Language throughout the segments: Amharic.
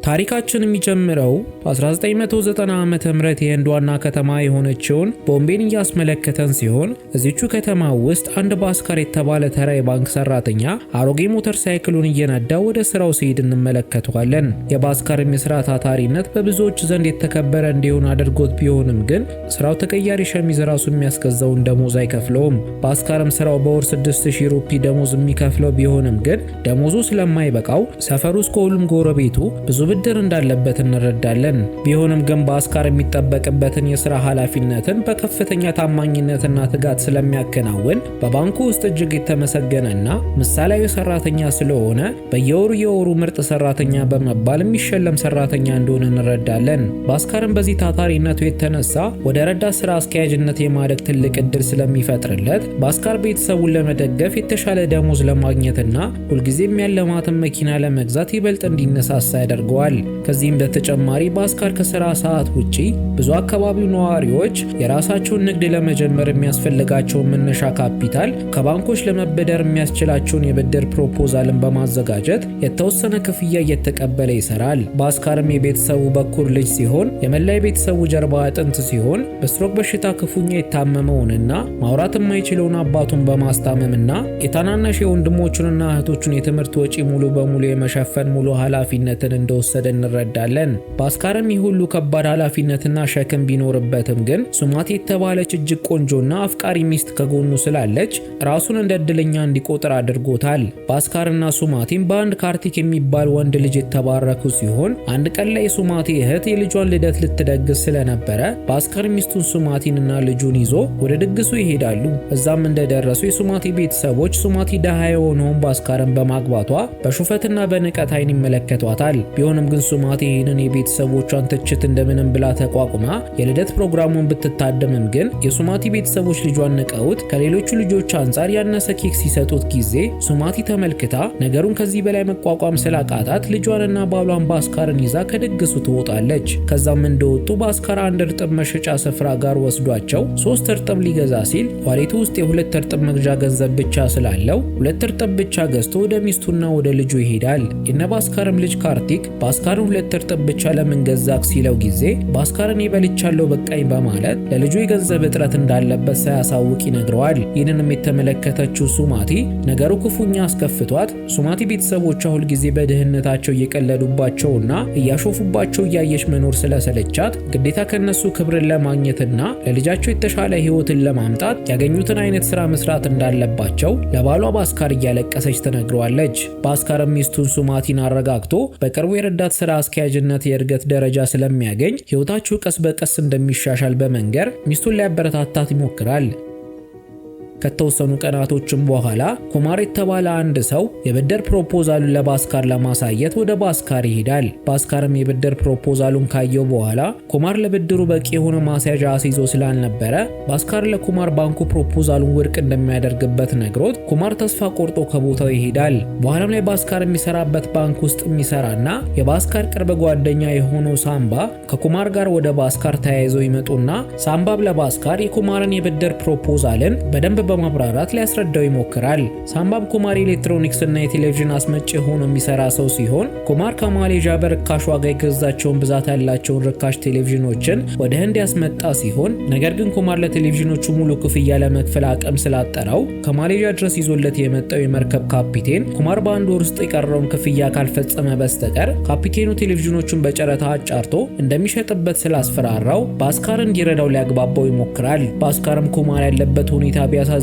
ታሪካችን የሚጀምረው በ1990 ዓመተ ምህረት የህንድ ዋና ከተማ የሆነችውን ቦምቤን እያስመለከተን ሲሆን እዚቹ ከተማ ውስጥ አንድ ባስካር የተባለ ተራ የባንክ ሰራተኛ አሮጌ ሞተር ሳይክሉን እየነዳ ወደ ስራው ሲሄድ እንመለከተዋለን። የባስካር የስራ ታታሪነት በብዙዎች ዘንድ የተከበረ እንዲሆን አድርጎት ቢሆንም ግን ስራው ተቀያሪ ሸሚዝ ራሱ የሚያስገዛውን ደሞዝ አይከፍለውም። ባስካርም ስራው በወር 6000 ሩፒ ደሞዝ የሚከፍለው ቢሆንም ግን ደሞዙ ስለማይበቃው ሰፈር ውስጥ ከሁሉም ጎረቤቱ ብዙ ብድር እንዳለበት እንረዳለን። ቢሆንም ግን ባስካር የሚጠበቅበትን የሥራ ኃላፊነትን በከፍተኛ ታማኝነትና ትጋት ስለሚያከናውን በባንኩ ውስጥ እጅግ የተመሰገነና ምሳሌያዊ ሰራተኛ ስለሆነ በየወሩ የወሩ ምርጥ ሰራተኛ በመባል የሚሸለም ሰራተኛ እንደሆነ እንረዳለን። ባስካርም በዚህ ታታሪነቱ የተነሳ ወደ ረዳት ስራ አስኪያጅነት የማደግ ትልቅ እድል ስለሚፈጥርለት ባስካር ቤተሰቡን ለመደገፍ የተሻለ ደሞዝ ለማግኘትና ሁልጊዜም ያለማትን መኪና ለመግዛት ይበልጥ እንዲነሳሳ ያደርገዋል። ከዚህም በተጨማሪ ባስካር ከስራ ሰዓት ውጪ ብዙ አካባቢው ነዋሪዎች የራሳቸውን ንግድ ለመጀመር የሚያስፈልጋቸውን መነሻ ካፒታል ከባንኮች ለመበደር የሚያስችላቸውን የብድር ፕሮፖዛልን በማዘጋጀት የተወሰነ ክፍያ እየተቀበለ ይሰራል። ባስካርም የቤተሰቡ በኩር ልጅ ሲሆን የመላ የቤተሰቡ ጀርባ አጥንት ሲሆን በስትሮክ በሽታ ክፉኛ የታመመውንና ማውራት የማይችለውን አባቱን በማስታመምና የታናናሽ የወንድሞቹንና እህቶቹን የትምህርት ወጪ ሙሉ በሙሉ የመሸፈን ሙሉ ኃላፊነትን እንደወሰደ እንረዳለን። ባስካርም ይህ ሁሉ ከባድ ኃላፊነትና ሸክም ቢኖርበትም ግን ሱማቲ የተባለች እጅግ ቆንጆና አፍቃሪ ሚስት ከጎኑ ስላለች ራሱን እንደ እድለኛ እንዲቆጥር አድርጎታል። ባስካርና ሱማቲም በአንድ ካርቲክ የሚባል ወንድ ልጅ የተባረኩ ሲሆን አንድ ቀን ላይ የሱማቲ እህት የልጇን ልደት ልትደግስ ስለነበረ ባስካር ሚስቱን ሱማቲንና ልጁን ይዞ ወደ ድግሱ ይሄዳሉ። እዛም እንደደረሱ የሱማቲ ቤተሰቦች ሱማቲ ደሃ የሆነውን ባስካርን በማግባቷ በሹፈትና በንቀት አይን ይመለከቷታል። ቢሆንም ግን ሱማቲ ይህንን የቤተሰቦቿን ትችት እንደምንም ብላ ተቋቁማ የልደት ፕሮግራሙን ብትታደምም ግን የሱማቲ ቤተሰቦች ልጇን ንቀውት ከሌሎቹ ልጆች አንጻር ያነሰ ኬክ ሲሰጡት ጊዜ ሱማቲ ተመልክታ ነገሩን ከዚህ በላይ መቋቋም ስላቃታት ልጇንና ባሏን ባስካርን ይዛ ከድግሱ ትወጣለች። ከዛም እንደወጡ ባስካር አንድ እርጥብ መሸጫ ስፍራ ጋር ወስዷቸው 3 እርጥብ ሊገዛ ሲል ዋሌቱ ውስጥ የ2 እርጥብ መግዣ ገንዘብ ብቻ ስላለው 2 እርጥብ ብቻ ገዝቶ ወደ ሚስቱና ወደ ልጁ ይሄዳል። የነ ባስካርም ልጅ ካርቲክ ባስካርን 2 እርጥብ ብቻ ለምን ገዛክ ሲለው ጊዜ ባስካርን ይበልቻለው በቃኝ በማለት ለልጁ የገንዘብ እጥረት እንዳለበት ሳያሳውቅ ይነግረዋል። ይህንንም የተመለከተችው ሱማቲ ነገሩ ክፉኛ አስከፍቷት ሱማቲ ቤተሰቦቿ ሁል ጊዜ በድህነታቸው እየቀለዱባቸውና እያሾፉባቸው እያየች መኖር ስለሰለቻት ግዴታ ከነሱ ክብርን ለማግኘትና ለልጃቸው የተሻለ ህይወትን ለማምጣት ያገኙትን አይነት ስራ መስራት እንዳለባቸው ለባሏ ባስካር እያለቀሰች ትነግረዋለች። ባስካርም ሚስቱን ሱማቲን አረጋግቶ በቅርቡ የረዳት ስራ አስኪያጅነት የእድገት ደረጃ ስለሚያገኝ ህይወታቸው ቀስ በቀስ እንደሚሻሻል በመንገር ሚስቱን ሊያበረታታት ይሞክራል። ከተወሰኑ ቀናቶችም በኋላ ኩማር የተባለ አንድ ሰው የብድር ፕሮፖዛሉን ለባስካር ለማሳየት ወደ ባስካር ይሄዳል። ባስካርም የብድር ፕሮፖዛሉን ካየው በኋላ ኩማር ለብድሩ በቂ የሆነ ማስያዣ አስይዞ ስላልነበረ ባስካር ለኩማር ባንኩ ፕሮፖዛሉን ውድቅ እንደሚያደርግበት ነግሮት ኩማር ተስፋ ቆርጦ ከቦታው ይሄዳል። በኋላም ላይ ባስካር የሚሰራበት ባንክ ውስጥ የሚሰራና የባስካር ቅርብ ጓደኛ የሆነው ሳምባ ከኩማር ጋር ወደ ባስካር ተያይዘው ይመጡና ሳምባብ ለባስካር የኩማርን የብድር ፕሮፖዛልን በደንብ በማብራራት ሊያስረዳው ይሞክራል። ሳምባብ ኩማር ኤሌክትሮኒክስ እና የቴሌቪዥን አስመጪ ሆኖ የሚሰራ ሰው ሲሆን ኩማር ከማሌዥያ በርካሽ ዋጋ የገዛቸውን ብዛት ያላቸውን ርካሽ ቴሌቪዥኖችን ወደ ህንድ ያስመጣ ሲሆን ነገር ግን ኩማር ለቴሌቪዥኖቹ ሙሉ ክፍያ ለመክፈል አቅም ስላጠረው ከማሌዥያ ድረስ ይዞለት የመጣው የመርከብ ካፒቴን ኩማር በአንድ ወር ውስጥ የቀረውን ክፍያ ካልፈጸመ በስተቀር ካፒቴኑ ቴሌቪዥኖቹን በጨረታ አጫርቶ እንደሚሸጥበት ስላስፈራራው ባስካር እንዲረዳው ሊያግባባው ይሞክራል። ባስካርም ኩማር ያለበት ሁኔታ ቢያሳዝነውም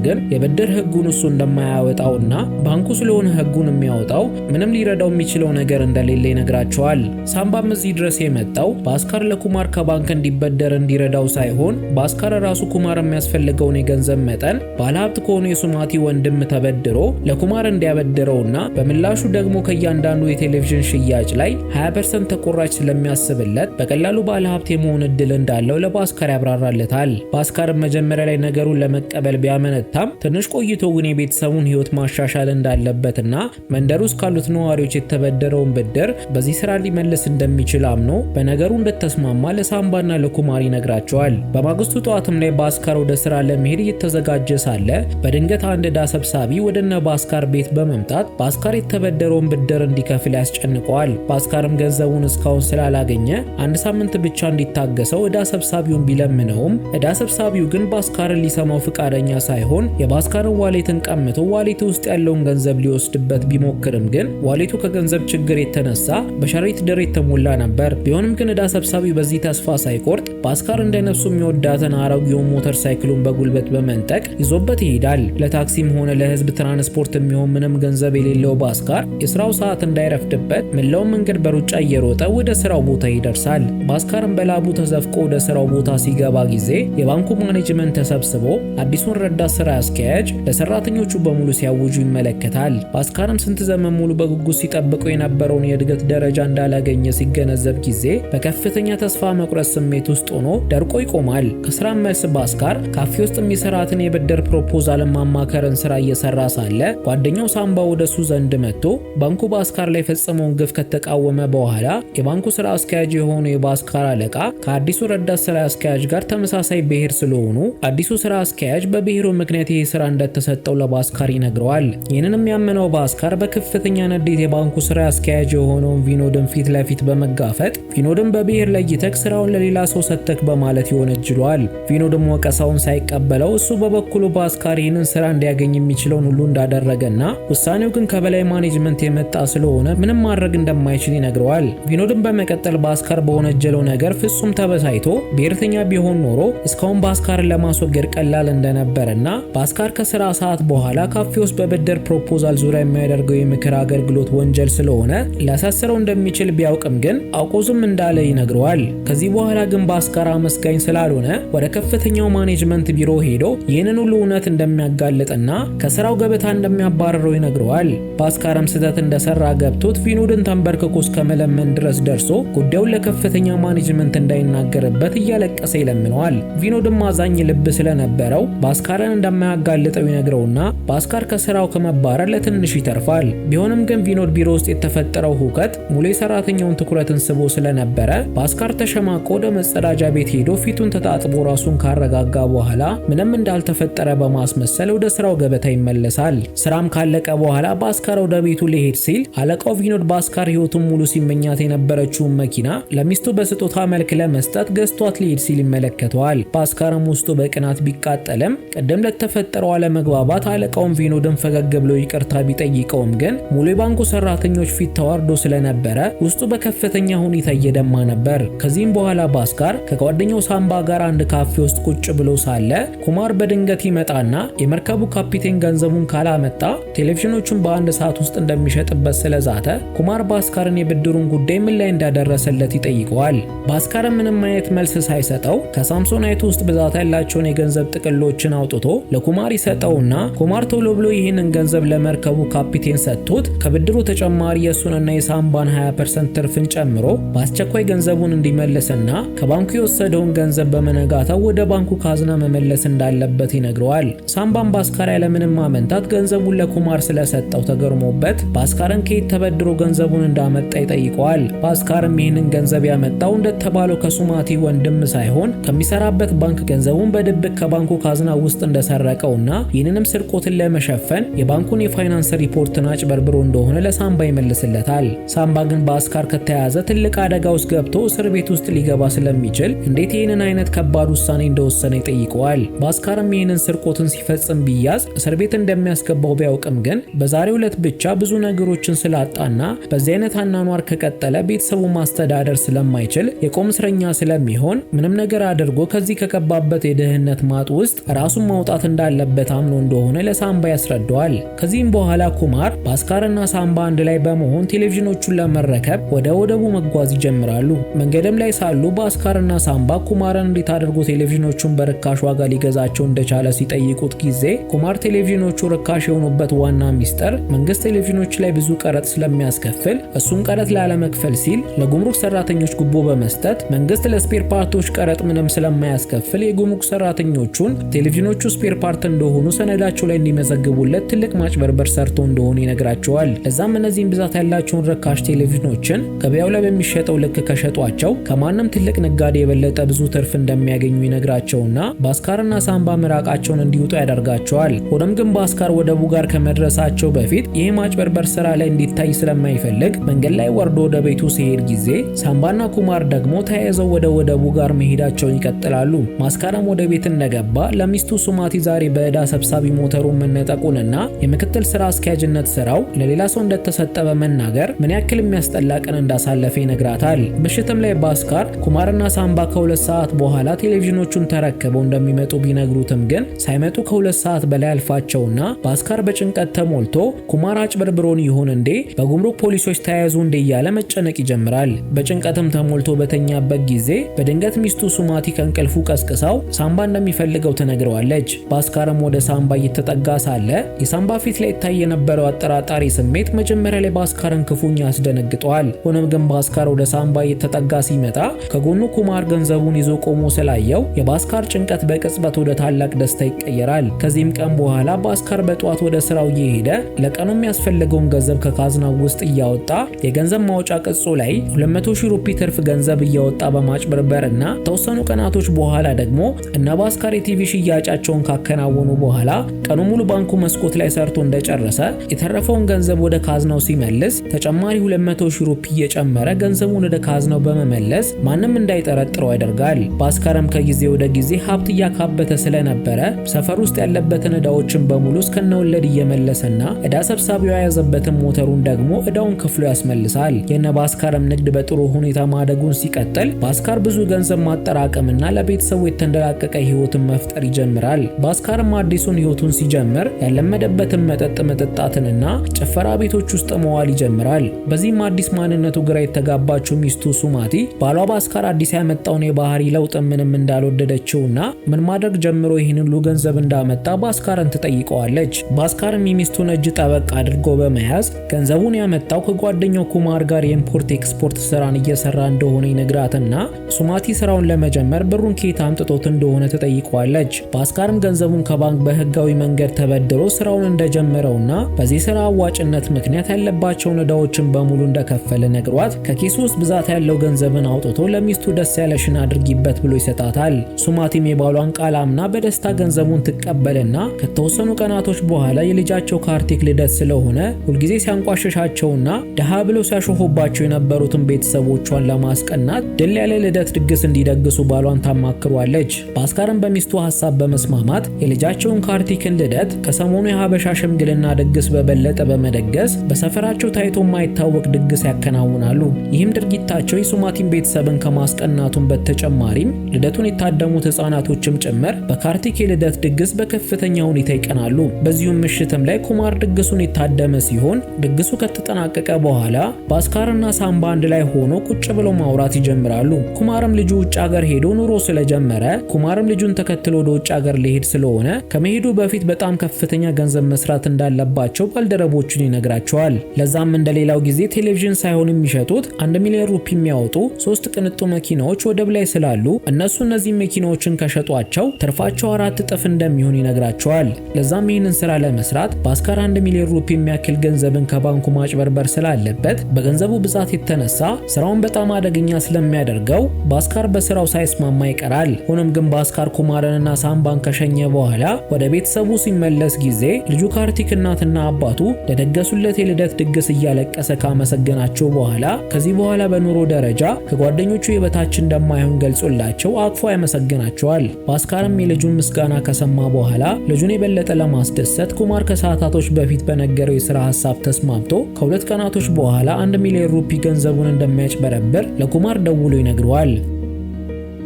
ግን የብድር ህጉን እሱ እንደማያወጣውና ባንኩ ስለሆነ ህጉን የሚያወጣው ምንም ሊረዳው የሚችለው ነገር እንደሌለ ይነግራቸዋል። ሳምባም እዚህ ድረስ የመጣው ባስካር ለኩማር ከባንክ እንዲበደር እንዲረዳው ሳይሆን ባስካር ራሱ ኩማር የሚያስፈልገውን የገንዘብ መጠን ባለሀብት ከሆነ የሱማቲ ወንድም ተበድሮ ለኩማር እንዲያበድረውና በምላሹ ደግሞ ከእያንዳንዱ የቴሌቪዥን ሽያጭ ላይ 20% ተቆራጭ ስለሚያስብለት በቀላሉ ባለሀብት የመሆን እድል እንዳለው ለባስካር ያብራራለታል። ባስካር መጀመሪያ ላይ ነገሩን ለመቀበል ቢያመነታም ትንሽ ቆይቶ ግን የቤተሰቡን ህይወት ማሻሻል እንዳለበትና መንደር ውስጥ ካሉት ነዋሪዎች የተበደረውን ብድር በዚህ ስራ ሊመልስ እንደሚችል አምኖ በነገሩ እንደተስማማ ለሳምባና ለኩማር ይነግራቸዋል። በማግስቱ ጠዋትም ላይ ባስካር ወደ ስራ ለመሄድ እየተዘጋጀ ሳለ በድንገት አንድ ዕዳ ሰብሳቢ ወደነ ባስካር ቤት በመምጣት ባስካር የተበደረውን ብድር እንዲከፍል ያስጨንቀዋል። ባስካርም ገንዘቡን እስካሁን ስላላገኘ አንድ ሳምንት ብቻ እንዲታገሰው ዕዳ ሰብሳቢውን ቢለምነውም ዕዳ ሰብሳቢው ግን ባስካርን ሊሰማው ፍቃደኛ ሳይሆን የባስካርን ዋሌትን ቀምቶ ዋሌቱ ውስጥ ያለውን ገንዘብ ሊወስድበት ቢሞክርም ግን ዋሌቱ ከገንዘብ ችግር የተነሳ በሸሪት ድር የተሞላ ነበር። ቢሆንም ግን ዕዳ ሰብሳቢው በዚህ ተስፋ ሳይቆርጥ ባስካር እንደነፍሱ የሚወዳትን አሮጌውን ሞተር ሳይክሉን በጉልበት በመንጠቅ ይዞበት ይሄዳል። ለታክሲም ሆነ ለህዝብ ትራንስፖርት የሚሆን ምንም ገንዘብ የሌለው ባስካር የስራው ሰዓት እንዳይረፍድበት መላውን መንገድ በሩጫ እየሮጠ ወደ ስራው ቦታ ይደርሳል። ባስካርም በላቡ ተዘፍቆ ወደ ስራው ቦታ ሲገባ ጊዜ የባንኩ ማኔጅመንት ተሰብስቦ አዲሱን ረዳት ስራ አስኪያጅ ለሰራተኞቹ በሙሉ ሲያውጁ ይመለከታል። ባስካርም ስንት ዘመን ሙሉ በጉጉት ሲጠብቀው የነበረውን የእድገት ደረጃ እንዳላገኘ ሲገነዘብ ጊዜ በከፍተኛ ተስፋ መቁረጥ ስሜት ውስጥ ሆኖ ደርቆ ይቆማል። ከስራ መልስ ባስካር ካፌ ውስጥ የሚሰራትን የብድር ፕሮፖዛል ማማከርን ስራ እየሰራ ሳለ ጓደኛው ሳምባ ወደሱ ዘንድ መጥቶ ባንኩ ባስካር ላይ ፈጸመውን ግፍ ከተቃወመ በኋላ የባንኩ ስራ አስኪያጅ የሆነው የባስካር አለቃ ከአዲሱ ረዳት ስራ አስኪያጅ ጋር ተመሳሳይ ብሔር ስለሆኑ አዲሱ ስራ አስኪያጅ በብሔሩ ምክንያት ይህ ስራ እንደተሰጠው ለባስካር ይነግረዋል። ይህንንም ያመነው ባስካር በከፍተኛ ንዴት የባንኩ ስራ አስኪያጅ የሆነውን ቪኖድን ፊት ለፊት በመጋፈጥ ቪኖድን በብሔር ለይተክ ስራውን ለሌላ ሰው ሰጥተክ በማለት ይወነጅለዋል። ቪኖድም ወቀሳውን ሳይቀበለው እሱ በበኩሉ ባስካር ይህንን ስራ እንዲያገኝ የሚችለውን ሁሉ እንዳደረገና ውሳኔው ግን ከበላይ ማኔጅመንት የመጣ ስለሆነ ምንም ማድረግ እንደማይችል ይነግረዋል። ቪኖድም በመቀጠል ባስካር በወነጀለው ነገር ፍጹም ተበሳይቶ ብሔርተኛ ቢሆን ኖሮ እስካሁን ባስካርን ለማስወገድ ቀላል እንደነበረና ባስካር ከስራ ሰዓት በኋላ ካፌ ውስጥ በብድር ፕሮፖዛል ዙሪያ የሚያደርገው የምክር አገልግሎት ወንጀል ስለሆነ ሊያሳስረው እንደሚችል ቢያውቅም ግን አውቆ ዝም እንዳለ ይነግረዋል። ከዚህ በኋላ ግን ባስካር አመስጋኝ ስላልሆነ ወደ ከፍተኛው ማኔጅመንት ቢሮ ሄዶ ይህንን ሁሉ እውነት እንደሚያጋልጥና ከስራው ገበታ እንደሚያባረረው ይነግረዋል። ባስካርም ስህተት እንደሰራ ገብቶት ቪኖድን ተንበርክኮ እስከ መለመን ድረስ ደርሶ ጉዳዩን ለከፍተኛ ማኔጅመንት እንዳይናገርበት እያለቀሰ ይለምነዋል። ቪኖድም አዛኝ ልብ ስለነበረው ባስካርን እንደማያጋልጠው ይነግረውና ባስካር ከስራው ከመባረር ለትንሽ ይተርፋል። ቢሆንም ግን ቪኖድ ቢሮ ውስጥ የተፈጠረው ሁከት ሙሉ የሰራተኛውን ትኩረትን ስቦ ስለነበረ ባስካር ተሸማቆ ወደ መጸዳጃ ቤት ሄዶ ፊቱን ተጣጥቦ ራሱን ካረጋጋ በኋላ ምንም እንዳልተፈጠረ በማስመሰል ወደ ስራው ገበታ ይመለሳል። ስራም ካለቀ በኋላ ባስካር ወደ ቤቱ ሊሄድ ሲል አለቃው ቪኖድ ባስካር ህይወቱን ሙሉ ሲመኛት የነበረችውን መኪና ለሚስቱ በስጦታ መልክ ለመስጠት ገዝቷት ሊሄድ ሲል ይመለከተዋል። ባስካርም ውስጡ በቅናት ቢቃጠልም ቀደም ለተፈጠረው አለመግባባት አለቃውን ቪኖድን ፈገግ ብሎ ይቅርታ ቢጠይቀውም ግን ሙሉ የባንኩ ሰራተኞች ፊት ተዋርዶ ስለነበረ ውስጡ በከፍተኛ ሁኔታ እየደማ ነበር። ከዚህም በኋላ ባስካር ከጓደኛው ሳምባ ጋር አንድ ካፌ ውስጥ ቁጭ ብሎ ሳለ ኩማር በድንገት ይመጣና የመርከቡ ካፒቴን ገንዘቡን ካላመጣ ቴሌቪዥኖቹን በአንድ ሰዓት ውስጥ እንደሚሸጥበት ስለዛተ ኩማር ባስካርን የብድሩን ጉዳይ ምን ላይ እንዳደረሰለት ይጠይቀዋል። ባስካር ምንም አይነት መልስ ሳይሰጠው ከሳምሶናይት ውስጥ ብዛት ያላቸውን የገንዘብ ጥቅሎችን አውጥቶ ለኩማር ይሰጠውና ኩማር ቶሎ ብሎ ይህንን ገንዘብ ለመርከቡ ካፒቴን ሰጥቶት ከብድሩ ተጨማሪ የሱንና የሳምባን 20% ትርፍን ጨምሮ በአስቸኳይ ገንዘቡን እንዲመልስና ከባንኩ የወሰደውን ገንዘብ በመነጋታው ወደ ባንኩ ካዝና መመለስ እንዳለበት ይነግረዋል። ሳምባን ባስካር ያለምንም ማመንታት ገንዘቡን ለኩማር ስለሰጠው ተገርሞበት ባስካርን ከየት ተበድሮ ገንዘቡን እንዳመጣ ይጠይቀዋል። ባስካርም ይህንን ገንዘብ ያመጣው እንደተባለው ከሱማቲ ወንድም ሳይሆን ከሚሰራበት ባንክ ገንዘቡን በድብቅ ከባንኩ ካዝና ውስጥ እንደሰረቀውና ይህንንም ስርቆትን ለመሸፈን የባንኩን የፋይናንስ ሪፖርትን አጭበርብሮ እንደሆነ ለሳምባ ይመልስለታል። ሳምባ ግን ባስካር ከተያዘ ትልቅ አደጋ ውስጥ ገብቶ እስር ቤት ውስጥ ሊገባ ስለሚችል እንዴት ይህንን አይነት ከባድ ውሳኔ እንደወሰነ ይጠይቀዋል። ባስካርም ይህንን ስርቆትን ሲፈጽም ቢያዝ እስር ቤት እንደሚያስገባው ቢያውቅም ግን በዛሬው ዕለት ብቻ ብዙ ነገሮችን ስላጣና በዚህ አይነት አኗኗር ከቀጠለ ቤተሰቡ ማስተዳደር ስለማይችል የቆም እስረኛ ስለሚሆን ምንም ነገር አድርጎ ከዚህ ከገባበት የድህነት ማጥ ውስጥ ራሱን ማውጣት እንዳለበት አምኖ እንደሆነ ለሳምባ ያስረዳዋል። ከዚህም በኋላ ኩማር ባስካርና ሳምባ አንድ ላይ በመሆን ቴሌቪዥኖቹን ለመረከብ ወደ ወደቡ መጓዝ ይጀምራሉ። መንገድም ላይ ሳሉ ባስካርና ሳምባ ኩማርን እንዴት አድርጎ ቴሌቪዥኖቹን በርካሽ ዋጋ ሊገዛቸው እንደቻለ ሲጠይቁት ጊዜ ኩማር ቴሌቪዥኖቹ ርካሽ የሆኑበት ዋና ሚስጥር መንግስት ቴሌቪዥኖች ላይ ብዙ ቀረጥ ስለሚያስከፍል እሱን ቀረጥ ላለመክፈል ሲል ለጉምሩክ ሰራተኞች ጉቦ በመስጠት መንግስት ለስፔር ፓርቶች ቀረጥ ምንም ስለማያስከፍል የጉምሩክ ሰራተኞቹን ቴሌቪዥኖች መኪኖቹ ስፔር ፓርት እንደሆኑ ሰነዳቸው ላይ እንዲመዘግቡለት ትልቅ ማጭበርበር ሰርቶ እንደሆነ ይነግራቸዋል። ለዛም እነዚህን ብዛት ያላቸውን ርካሽ ቴሌቪዥኖችን ገበያው ላይ በሚሸጠው ልክ ከሸጧቸው ከማንም ትልቅ ነጋዴ የበለጠ ብዙ ትርፍ እንደሚያገኙ ይነግራቸውና ባስካርና ሳምባ ምራቃቸውን እንዲውጡ ያደርጋቸዋል። ሆኖም ግን ባስካር ወደ ቡጋር ከመድረሳቸው በፊት ይህ ማጭበርበር ስራ ላይ እንዲታይ ስለማይፈልግ መንገድ ላይ ወርዶ ወደ ቤቱ ሲሄድ ጊዜ ሳምባና ኩማር ደግሞ ተያይዘው ወደ ቡጋር መሄዳቸውን ይቀጥላሉ። ማስካረም ወደ ቤት እንደገባ ለሚስቱ ሱማቲ ዛሬ በዕዳ ሰብሳቢ ሞተሩን መነጠቁንና የምክትል ስራ አስኪያጅነት ስራው ለሌላ ሰው እንደተሰጠ በመናገር ምን ያክል የሚያስጠላ ቀን እንዳሳለፈ ይነግራታል። ምሽትም ላይ ባስካር ኩማርና ሳምባ ከ2 ሰዓት በኋላ ቴሌቪዥኖቹን ተረክበው እንደሚመጡ ቢነግሩትም ግን ሳይመጡ ከ2 ሰዓት በላይ አልፋቸውና ባስካር በጭንቀት ተሞልቶ ኩማር አጭበርብሮን ይሆን እንዴ በጉምሩክ ፖሊሶች ተያዙ እንዴ እያለ መጨነቅ ይጀምራል። በጭንቀትም ተሞልቶ በተኛበት ጊዜ በድንገት ሚስቱ ሱማቲ ከእንቅልፉ ቀስቅሳው ሳምባ እንደሚፈልገው ትነግረዋለች። ባስካርም ወደ ሳምባ እየተጠጋ ሳለ የሳምባ ፊት ላይ ይታይ የነበረው አጠራጣሪ ስሜት መጀመሪያ ላይ ባስካርን ክፉኛ ያስደነግጠዋል። ሆኖም ግን ባስካር ወደ ሳምባ እየተጠጋ ሲመጣ ከጎኑ ኩማር ገንዘቡን ይዞ ቆሞ ስላየው የባስካር ጭንቀት በቅጽበት ወደ ታላቅ ደስታ ይቀየራል። ከዚህም ቀን በኋላ ባስካር በጠዋት ወደ ስራው እየሄደ ለቀኑ የሚያስፈልገውን ገንዘብ ከካዝናው ውስጥ እያወጣ የገንዘብ ማውጫ ቅጹ ላይ 200,000 ሩፒ ትርፍ ገንዘብ እያወጣ በማጭበርበርና ተወሰኑ ቀናቶች በኋላ ደግሞ እነ ባስካር የቲቪ ሽያጫቸውን ካከናወኑ በኋላ ቀኑ ሙሉ ባንኩ መስኮት ላይ ሰርቶ እንደጨረሰ የተረፈውን ገንዘብ ወደ ካዝናው ሲመልስ ተጨማሪ 200,000 ሩፒ እየጨመረ ገንዘቡን ወደ ካዝናው በመመለስ ማንም እንዳይጠረጥረው ያደርጋል። ባስካርም ከጊዜ ወደ ጊዜ ሀብት እያካበተ ስለነበረ ሰፈር ውስጥ ያለበትን ዕዳዎችን በሙሉ እስከነወለድ እየመለሰና ዕዳ ሰብሳቢው የያዘበትን ሞተሩን ደግሞ ዕዳውን ከፍሎ ያስመልሳል። የነ ባስካርም ንግድ በጥሩ ሁኔታ ማደጉን ሲቀጥል ባስካር ብዙ ገንዘብ ማጠራቀምና ለቤተሰቡ የተንደላቀቀ ህይወትን መፍጠር ይጀምራል። ባስካርም አዲሱን ህይወቱን ሲጀምር ያለመደበትን መጠጥ መጠጣትንና ጭፈራ ቤቶች ውስጥ መዋል ይጀምራል። በዚህም አዲስ ማንነቱ ግራ የተጋባችው ሚስቱ ሱማቲ ባሏ ባስካር አዲስ ያመጣውን የባህሪ ለውጥ ምንም እንዳልወደደችውና ምን ማድረግ ጀምሮ ይህን ሁሉ ገንዘብ እንዳመጣ ባስካርን ትጠይቀዋለች። ባስካርም የሚስቱን እጅ ጠበቅ አድርጎ በመያዝ ገንዘቡን ያመጣው ከጓደኛው ኩማር ጋር የኢምፖርት ኤክስፖርት ስራን እየሰራ እንደሆነ ይነግራትና ሱማቲ ስራውን ለመጀመር ብሩን ከየት አምጥቶት እንደሆነ ትጠይቀዋለች። ባስካርም ገንዘቡን ከባንክ በህጋዊ መንገድ ተበድሮ ስራውን እንደጀመረውና በዚህ ስራ አዋጭነት ምክንያት ያለባቸውን ዕዳዎችን በሙሉ እንደከፈለ ነግሯት ከኪሱ ውስጥ ብዛት ያለው ገንዘብን አውጥቶ ለሚስቱ ደስ ያለሽን አድርጊበት ብሎ ይሰጣታል። ሱማቲም የባሏን ቃል አምና በደስታ ገንዘቡን ትቀበልና ከተወሰኑ ቀናቶች በኋላ የልጃቸው ካርቲክ ልደት ስለሆነ ሁልጊዜ ሲያንቋሸሻቸውና ደሃ ብለው ሲያሾፉባቸው የነበሩትን ቤተሰቦቿን ለማስቀናት ድል ያለ ልደት ድግስ እንዲደግሱ ባሏን ታማክሯለች። ባስካርም በሚስቱ ሐሳብ በመስማማት የልጃቸውን ካርቲክን ልደት ከሰሞኑ የሀበሻ ሽምግልና ድግስ በበለጠ በመደገስ በሰፈራቸው ታይቶ የማይታወቅ ድግስ ያከናውናሉ። ይህም ድርጊታቸው የሱማቲን ቤተሰብን ከማስቀናቱን በተጨማሪም ልደቱን የታደሙት ህፃናቶችም ጭምር በካርቲክ የልደት ድግስ በከፍተኛ ሁኔታ ይቀናሉ። በዚሁም ምሽትም ላይ ኩማር ድግሱን የታደመ ሲሆን ድግሱ ከተጠናቀቀ በኋላ ባስካርና ሳምባ አንድ ላይ ሆኖ ቁጭ ብለው ማውራት ይጀምራሉ። ኩማርም ልጁ ውጭ ሀገር ሄዶ ኑሮ ስለጀመረ ኩማርም ልጁን ተከትሎ ወደ ውጭ ሀገር ሊሄድ ስለሆነ ከመሄዱ በፊት በጣም ከፍተኛ ገንዘብ መስራት እንዳለባቸው ባልደረቦቹን ይነግራቸዋል። ለዛም እንደሌላው ጊዜ ቴሌቪዥን ሳይሆን የሚሸጡት 1 ሚሊዮን ሩፒ የሚያወጡ 3 ቅንጡ መኪናዎች ወደብ ላይ ስላሉ እነሱ እነዚህ መኪናዎችን ከሸጧቸው ትርፋቸው 4 እጥፍ እንደሚሆን ይነግራቸዋል። ለዛም ይህንን ስራ ለመስራት ባስካር 1 ሚሊዮን ሩፒ የሚያክል ገንዘብን ከባንኩ ማጭበርበር ስላለበት በገንዘቡ ብዛት የተነሳ ስራውን በጣም አደገኛ ስለሚያደርገው ባስካር በስራው ሳይስማማ ይቀራል። ሆኖም ግን ባስካር ኩማርንና ሳምባን ከሸኘ በኋላ ወደ ቤተሰቡ ሲመለስ ጊዜ ልጁ ካርቲክ እናትና አባቱ ለደገሱለት የልደት ድግስ እያለቀሰ ካመሰገናቸው በኋላ ከዚህ በኋላ በኑሮ ደረጃ ከጓደኞቹ የበታች እንደማይሆን ገልጾላቸው አቅፎ ያመሰግናቸዋል። ባስካርም የልጁን ምስጋና ከሰማ በኋላ ልጁን የበለጠ ለማስደሰት ኩማር ከሰዓታቶች በፊት በነገረው የሥራ ሐሳብ ተስማምቶ ከ2 ቀናቶች በኋላ 1 ሚሊዮን ሩፒ ገንዘቡን እንደሚያጭበረብር ለኩማር ደውሎ ይነግረዋል።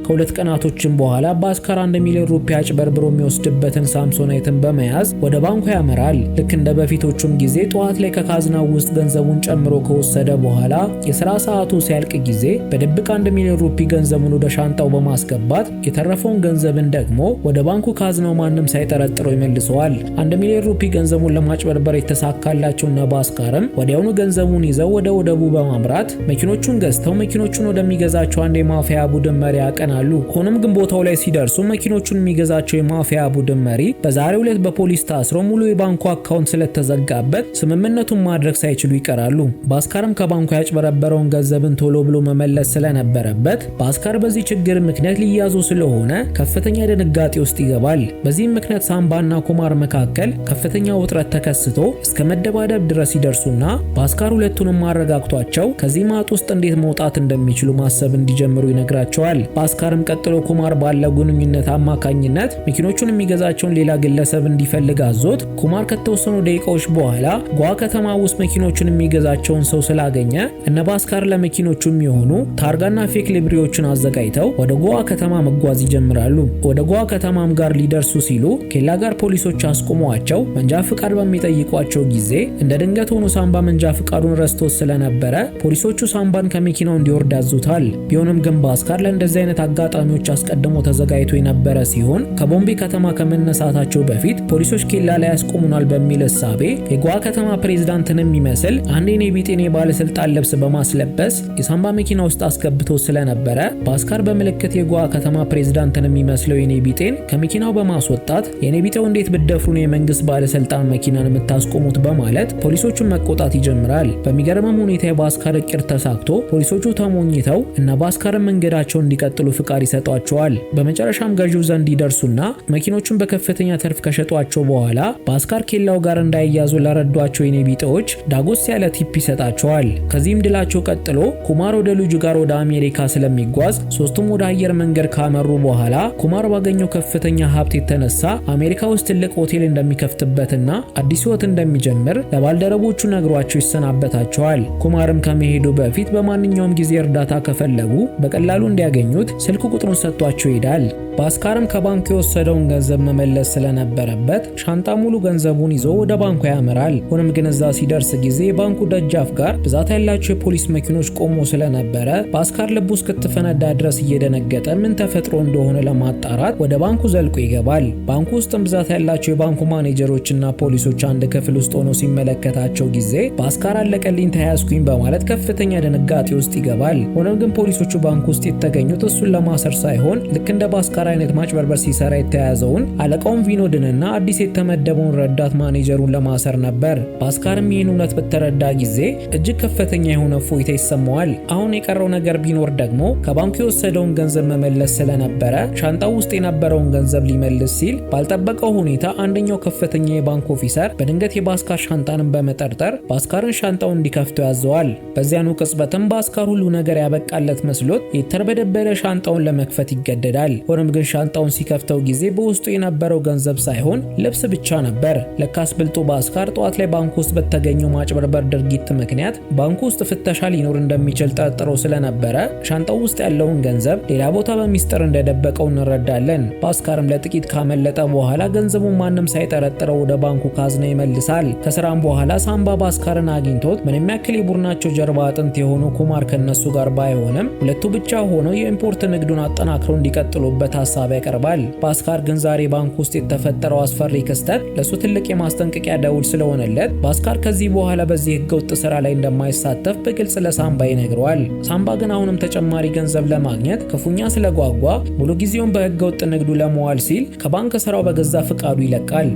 ከ2 ቀናቶችም በኋላ ባስካር 1 ሚሊዮን ሩፒ አጭበርብሮ የሚወስድበትን ሳምሶናይትን በመያዝ ወደ ባንኩ ያመራል። ልክ እንደ በፊቶቹም ጊዜ ጠዋት ላይ ከካዝናው ውስጥ ገንዘቡን ጨምሮ ከወሰደ በኋላ የሥራ ሰዓቱ ሲያልቅ ጊዜ በድብቅ 1 ሚሊዮን ሩፒ ገንዘቡን ወደ ሻንጣው በማስገባት የተረፈውን ገንዘብን ደግሞ ወደ ባንኩ ካዝናው ማንም ሳይጠረጥረው ይመልሰዋል። 1 ሚሊዮን ሩፒ ገንዘቡን ለማጭበርበር የተሳካላቸው እነ ባስካርም ወዲያውኑ ገንዘቡን ይዘው ወደ ወደቡ በማምራት መኪኖቹን ገዝተው መኪኖቹን ወደሚገዛቸው አንድ የማፊያ ቡድን መሪ ያቀናሉ። ሆኖም ግን ቦታው ላይ ሲደርሱ መኪኖቹን የሚገዛቸው የማፊያ ቡድን መሪ በዛሬው ዕለት በፖሊስ ታስረው ሙሉ የባንኩ አካውንት ስለተዘጋበት ስምምነቱን ማድረግ ሳይችሉ ይቀራሉ። ባስካርም ከባንኩ ያጭበረበረውን ገንዘብን ቶሎ ብሎ መመለስ ስለነበረበት ባስካር በዚህ ችግር ምክንያት ሊያዙ ስለሆነ ከፍተኛ ድንጋጤ ውስጥ ይገባል። በዚህም ምክንያት ሳምባና ኩማር መካከል ከፍተኛ ውጥረት ተከስቶ እስከ መደባደብ ድረስ ይደርሱና ባስካር ሁለቱንም ማረጋግቷቸው ከዚህ ማጥ ውስጥ እንዴት መውጣት እንደሚችሉ ማሰብ እንዲጀምሩ ይነግራቸዋል። ባስካርም ቀጥሎ ኩማር ባለው ግንኙነት አማካኝነት መኪኖቹን የሚገዛቸውን ሌላ ግለሰብ እንዲፈልግ አዞት ኩማር ከተወሰኑ ደቂቃዎች በኋላ ጓ ከተማ ውስጥ መኪኖቹን የሚገዛቸውን ሰው ስላገኘ እነ ባስካር ለመኪኖቹ የሚሆኑ ታርጋና ፌክ ሊብሬዎችን አዘጋጅተው ወደ ጓ ከተማ መጓዝ ይጀምራሉ። ወደ ጓ ከተማም ጋር ሊደርሱ ሲሉ ኬላ ጋር ፖሊሶች አስቆመዋቸው መንጃ ፍቃድ በሚጠይቋቸው ጊዜ እንደ ድንገት ሆኖ ሳምባ መንጃ ፍቃዱን ረስቶ ስለነበረ ፖሊሶቹ ሳምባን ከመኪናው እንዲወርድ ያዙታል። ቢሆንም ግን ባስካር ለእንደዚህ አይነት አጋጣሚዎች አስቀድሞ ተዘጋጅቶ የነበረ ሲሆን ከቦምቤ ከተማ ከመነሳታቸው በፊት ፖሊሶች ኬላ ላይ ያስቆሙናል በሚል እሳቤ የጓ ከተማ ፕሬዝዳንትን የሚመስል አንድ የኔቢጤን ባለስልጣን ልብስ በማስለበስ የሳምባ መኪና ውስጥ አስገብቶ ስለነበረ ባስካር በምልክት የጓ ከተማ ፕሬዝዳንትን የሚመስለው የኔቢጤን ከመኪናው በማስወጣት የኔቢጤው እንዴት ብትደፍሩ ነው የመንግስት ባለስልጣን መኪናን የምታስቆሙት በማለት ፖሊሶቹን መቆጣት ይጀምራል። በሚገርምም ሁኔታ የባስካር እቅድ ተሳክቶ ፖሊሶቹ ተሞኝተው እና ባስካርን መንገዳቸውን እንዲቀጥሉ ፍቃድ ይሰጧቸዋል። በመጨረሻም ገዢው ዘንድ ይደርሱና መኪኖቹን በከፍተኛ ተርፍ ከሸጧቸው በኋላ ባስካር ኬላው ጋር እንዳይያዙ ለረዷቸው የኔቢጤዎች ዳጎስ ያለ ቲፕ ይሰጣቸዋል። ከዚህም ድላቸው ቀጥሎ ኩማር ወደ ልጁ ጋር ወደ አሜሪካ ስለሚጓዝ ሶስቱም ወደ አየር መንገድ ካመሩ በኋላ ኩማር ባገኘው ከፍተኛ ሀብት የተነሳ አሜሪካ ውስጥ ትልቅ ሆቴል እንደሚከፍትበትና አዲስ ህይወት እንደሚጀምር ለባልደረቦቹ ነግሯቸው ይሰናበታቸዋል። ኩማርም ከመሄዱ በፊት በማንኛውም ጊዜ እርዳታ ከፈለጉ በቀላሉ እንዲያገኙት ስልክ ቁጥሩን ሰጥቷቸው ይሄዳል። ባስካርም ከባንኩ የወሰደውን ገንዘብ መመለስ ስለነበረበት ሻንጣ ሙሉ ገንዘቡን ይዞ ወደ ባንኩ ያመራል። ሆኖም ግን እዛ ሲደርስ ጊዜ ባንኩ ደጃፍ ጋር ብዛት ያላቸው የፖሊስ መኪኖች ቆሞ ስለነበረ ባስካር ልቡ እስክትፈነዳ ድረስ እየደነገጠ ምን ተፈጥሮ እንደሆነ ለማጣራት ወደ ባንኩ ዘልቆ ይገባል። ባንኩ ውስጥም ብዛት ያላቸው የባንኩ ማኔጀሮችና ፖሊሶች አንድ ክፍል ውስጥ ሆነው ሲመለከታቸው ጊዜ ባስካር አለቀልኝ ተያዝኩኝ በማለት ከፍተኛ ድንጋጤ ውስጥ ይገባል። ሆኖም ግን ፖሊሶቹ ባንኩ ውስጥ የተገኙት እሱን ለማሰር ሳይሆን ልክ እንደ ባስካር አይነት ማጭበርበር ሲሰራ የተያዘውን አለቃውን ቪኖድንና አዲስ የተመደበውን ረዳት ማኔጀሩን ለማሰር ነበር። ባስካርም ይህን እውነት በተረዳ ጊዜ እጅግ ከፍተኛ የሆነ እፎይታ ይሰማዋል። አሁን የቀረው ነገር ቢኖር ደግሞ ከባንኩ የወሰደውን ገንዘብ መመለስ ስለነበረ ሻንጣው ውስጥ የነበረውን ገንዘብ ሊመልስ ሲል ባልጠበቀው ሁኔታ አንደኛው ከፍተኛ የባንክ ኦፊሰር በድንገት የባስካር ሻንጣንን በመጠርጠር ባስካርን ሻንጣውን እንዲከፍተው ያዘዋል። በዚያኑ ቅጽበትም ባስካር ሁሉ ነገር ያበቃለት መስሎት የተርበደበደ ሻንጣውን ለመክፈት ይገደዳል። ሆኖም ግን ሻንጣውን ሲከፍተው ጊዜ በውስጡ የነበረው ገንዘብ ሳይሆን ልብስ ብቻ ነበር። ለካስ ብልጡ ባስካር ጠዋት ላይ ባንኩ ውስጥ በተገኘው ማጭበርበር ድርጊት ምክንያት ባንኩ ውስጥ ፍተሻ ሊኖር እንደሚችል ጠርጥሮ ስለነበረ ሻንጣው ውስጥ ያለውን ገንዘብ ሌላ ቦታ በሚስጥር እንደደበቀው እንረዳለን። ባስካርም ለጥቂት ካመለጠ በኋላ ገንዘቡን ማንም ሳይጠረጥረው ወደ ባንኩ ካዝና ይመልሳል። ከስራም በኋላ ሳምባ ባስካርን አግኝቶት ምንም ያክል የቡድናቸው ጀርባ አጥንት የሆነው ኩማር ከነሱ ጋር ባይሆንም ሁለቱ ብቻ ሆነው የኢምፖርት ንግዱን አጠናክረው እንዲቀጥሉበት ሐሳብ ያቀርባል። ባስካር ግን ዛሬ ባንክ ውስጥ የተፈጠረው አስፈሪ ክስተት ለሱ ትልቅ የማስጠንቀቂያ ደውል ስለሆነለት ባስካር ከዚህ በኋላ በዚህ ህገወጥ ስራ ላይ እንደማይሳተፍ በግልጽ ለሳምባ ይነግረዋል። ሳምባ ግን አሁንም ተጨማሪ ገንዘብ ለማግኘት ክፉኛ ስለጓጓ ሙሉ ጊዜውን በህገወጥ ንግዱ ለመዋል ሲል ከባንክ ስራው በገዛ ፍቃዱ ይለቃል።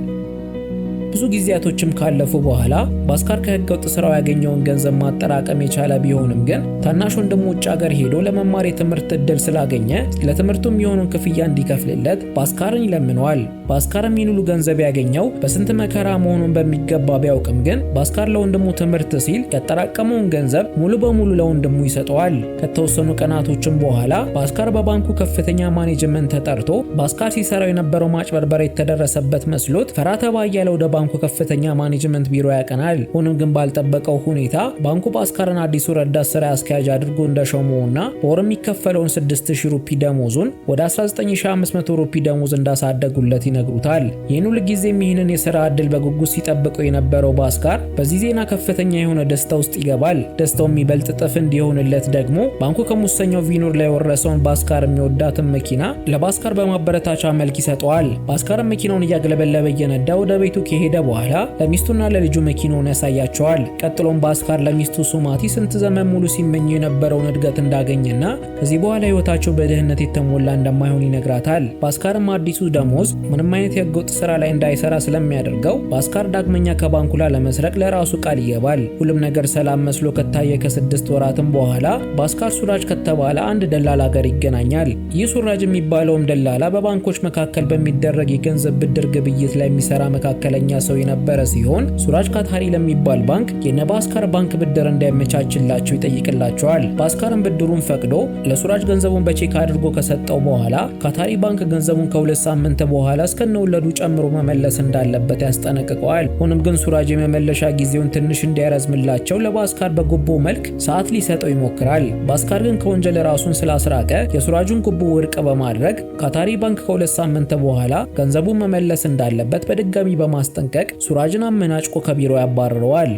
ብዙ ጊዜያቶችም ካለፉ በኋላ ባስካር ከህገወጥ ስራው ያገኘውን ገንዘብ ማጠራቀም የቻለ ቢሆንም ግን ታናሽ ወንድሙ ውጭ ሀገር ሄዶ ለመማር የትምህርት እድል ስላገኘ ለትምህርቱም የሆነውን ክፍያ እንዲከፍልለት ባስካርን ይለምነዋል። ባስካርም ይህን ሁሉ ገንዘብ ያገኘው በስንት መከራ መሆኑን በሚገባ ቢያውቅም ግን ባስካር ለወንድሙ ትምህርት ሲል ያጠራቀመውን ገንዘብ ሙሉ በሙሉ ለወንድሙ ይሰጠዋል። ከተወሰኑ ቀናቶችም በኋላ ባስካር በባንኩ ከፍተኛ ማኔጅመንት ተጠርቶ ባስካር ሲሰራው የነበረው ማጭበርበር የተደረሰበት መስሎት ፈራ ተባ እያለ ወደ ባንኩ ከፍተኛ ማኔጅመንት ቢሮ ያቀናል። ሆኖም ግን ባልጠበቀው ሁኔታ ባንኩ ባስካርን አዲሱ ረዳት ስራ አስኪያጅ አድርጎ እንደሾመውና በወር የሚከፈለውን 6000 ሩፒ ደሞዙን ወደ 19500 ሩፒ ደሞዝ እንዳሳደጉለት ይነግሩታል። ይህን ሁሉ ጊዜም ይህንን የሥራ ዕድል በጉጉት ሲጠብቀው የነበረው ባስካር በዚህ ዜና ከፍተኛ የሆነ ደስታ ውስጥ ይገባል። ደስታው የሚበልጥ ጥፍ እንዲሆንለት ደግሞ ባንኩ ከሙሰኛው ቪኖር ላይ ወረሰውን ባስካር የሚወዳትን መኪና ለባስካር በማበረታቻ መልክ ይሰጠዋል። ባስካር መኪናውን እያገለበለበ እየነዳ ወደ ቤቱ ከሄደ በኋላ ለሚስቱና ለልጁ መኪናውን ያሳያቸዋል። ቀጥሎም ባስካር ለሚስቱ ሱማቲ ስንት ዘመን ሙሉ ሲመኙ የነበረውን እድገት እንዳገኘና ከዚህ በኋላ ህይወታቸው በድህነት የተሞላ እንደማይሆን ይነግራታል። ባስካርም አዲሱ ደሞዝ ምንም አይነት የህገወጥ ስራ ላይ እንዳይሰራ ስለሚያደርገው ባስካር ዳግመኛ ከባንኩ ላይ ለመስረቅ ለራሱ ቃል ይገባል። ሁሉም ነገር ሰላም መስሎ ከታየ ከ6 ወራትም በኋላ ባስካር ሱራጅ ከተባለ አንድ ደላላ ጋር ይገናኛል። ይህ ሱራጅ የሚባለውም ደላላ በባንኮች መካከል በሚደረግ የገንዘብ ብድር ግብይት ላይ የሚሰራ መካከለኛ ሰው የነበረ ሲሆን ሱራጅ ካታሪ ለሚባል ባንክ የነባስካር ባንክ ብድር እንዳይመቻችላቸው ይጠይቅላቸዋል። ባስካርም ብድሩን ፈቅዶ ለሱራጅ ገንዘቡን በቼክ አድርጎ ከሰጠው በኋላ ካታሪ ባንክ ገንዘቡን ከ2 ሳምንት በኋላ እስከነወለዱ ጨምሮ መመለስ እንዳለበት ያስጠነቅቀዋል። ሆኖም ግን ሱራጅ የመመለሻ ጊዜውን ትንሽ እንዲያረዝምላቸው ለባስካር በጉቦ መልክ ሰዓት ሊሰጠው ይሞክራል። ባስካር ግን ከወንጀል ራሱን ስላስራቀ የሱራጁን ጉቦ ውድቅ በማድረግ ካታሪ ባንክ ከ2 ሳምንት በኋላ ገንዘቡን መመለስ እንዳለበት በድጋሚ በማስጠንቀቅ ሱራጅን አመናጭቆ ከቢሮ ያባርረዋል።